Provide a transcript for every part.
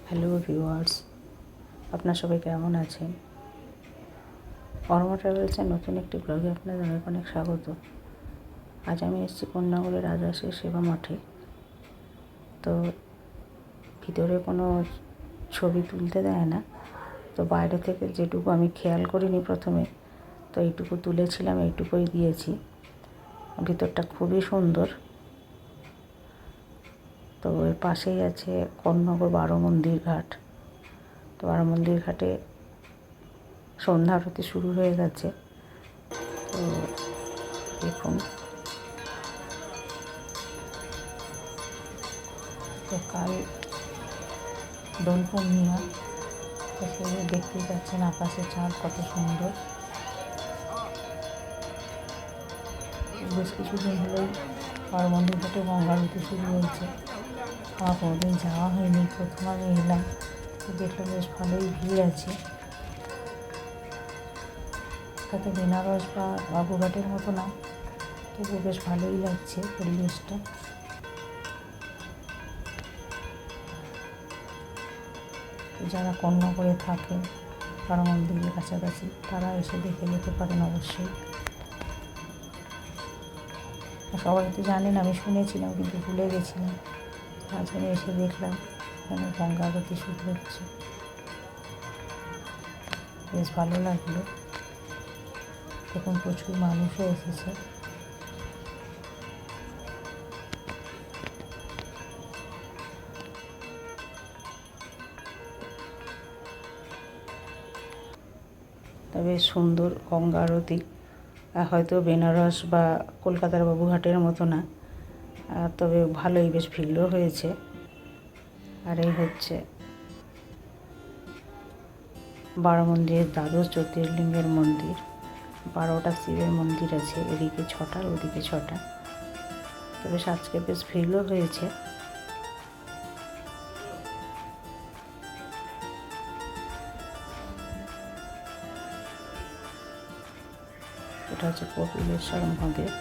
Hello viewers, আপনার সবাই কেমন আছেন? অরমা ট্রাভেলসের নতুন একটি ব্লগে আপনাদের অনেক অনেক স্বাগত। আজ আমি এসেছি কোন্নগরের রাজরাজের সেবা মঠে। তো ভিতরে কোনো ছবি তুলতে দেয় না, তো বাইরে থেকে যেটুকু আমি খেয়াল করিনি প্রথমে, তো এইটুকু তুলেছিলাম, এইটুকুই দিয়েছি। ভিতরটা খুবই সুন্দর। তো এর পাশেই আছে কোন্নগর বারোমন্দির ঘাট। তো বারোমন্দির ঘাটে সন্ধ্যা আরতি শুরু হয়ে গেছে। তো দেখুন, তো কাল দোল পূর্ণিমা, তো সেগুলো দেখতেই পাচ্ছেন আকাশে চাঁদ কত সুন্দর। বেশ কিছুদিন হলেই বারোমন্দির ঘাটে গঙ্গা আরতি শুরু হয়েছে। আমার কোনোদিন যাওয়া হয়নি, প্রথম আমি এলাম। তো দেখলাম বেশ ভালোই ভিড় আছে। তাতে বেনারস বা বাবুঘাটের মতো না, তবু বেশ ভালোই লাগছে পরিবেশটা। যারা কোন্নগরে থাকেন বারোমন্দিরের কাছাকাছি, তারা এসে দেখে যেতে পারেন অবশ্যই। সবাই তো জানেন, আমি শুনেছিলাম কিন্তু ভুলে গেছিলাম। আজ আমি এসে দেখলাম এখানে গঙ্গা আরতি শুরু হচ্ছে, বেশ ভালো লাগলো। দেখুন, প্রচুর মানুষও এসেছে। তবে সুন্দর গঙ্গা আরতি, হয়তো বেনারস বা কলকাতার বাবুঘাটের মতো না, তবে ভালোই, বেশ ভিড়ও হয়েছে। আর এই হচ্ছে বারোমন্দিরের দ্বাদশ জ্যোতির্লিঙ্গের মন্দির। 12টা শিবের মন্দির আছে, এদিকে 6টা, ওদিকে 6টা। তবে আজকে বেশ ভিড়ও হয়েছে। এটা হচ্ছে কপিলেশ্বর মহাদেব।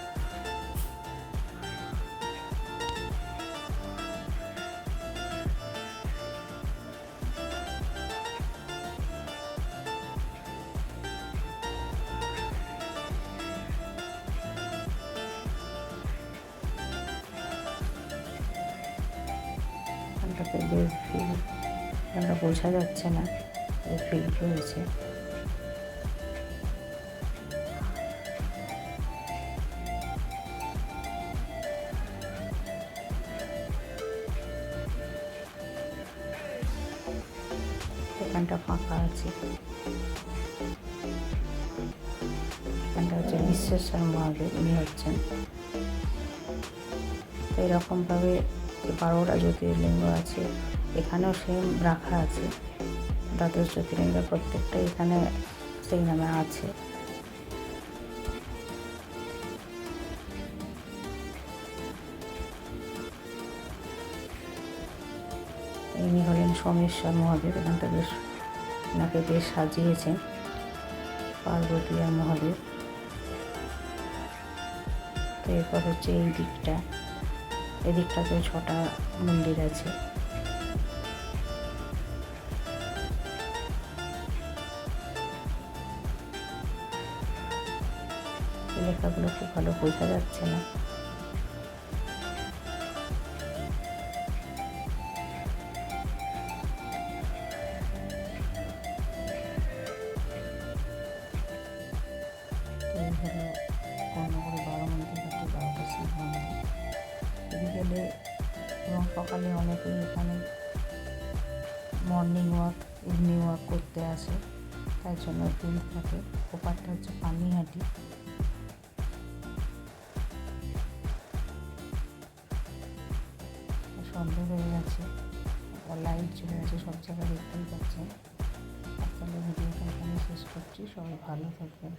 এখানটাতে বেশ ভিড়, এখানটা বোঝা যাচ্ছে না, বেশ ভিড় রয়েছে। এখানটা ফাঁকা আছে। এখানটা হচ্ছে বিশ্বেশ্বর মহাদেব, উনি হচ্ছেন। তো এরকমভাবে 12টা জ্যোতির্লিঙ্গ আছে, এখানেও সেম রাখা আছে। দ্বাদশ জ্যোতির্লিঙ্গ প্রত্যেকটাই এখানে সেই নামে আছে। ইনি হলেন সোমেশ্বর মহাদেব। এখানটা বেশ, ওনাকে বেশ সাজিয়েছেন, পার্বতী আর মহাদেব। তো এরপর হচ্ছে এই দিকটা, এদিকটাতেও 6টা মন্দির আছে। লেখাগুলো খুব ভালো বোঝা যাচ্ছে না। এই হলো কোন্নগরে বারোমন্দির ঘাটে 12টা শিব মন্দির। বিকেলে এবং সকালে অনেকেই এখানে মর্নিং ওয়াক, ইভিনিং ওয়াক করতে আসে, তার জন্য ভিড় থাকে। ওপারটা হচ্ছে পানিহাটি। সন্ধ্যে হয়ে গেছে, লাইট চলে গেছে সব জায়গায়, দেখতেই পাচ্ছেন। তাহলে ভিডিওটা এখানে শেষ করছি। সবাই ভালো থাকবেন।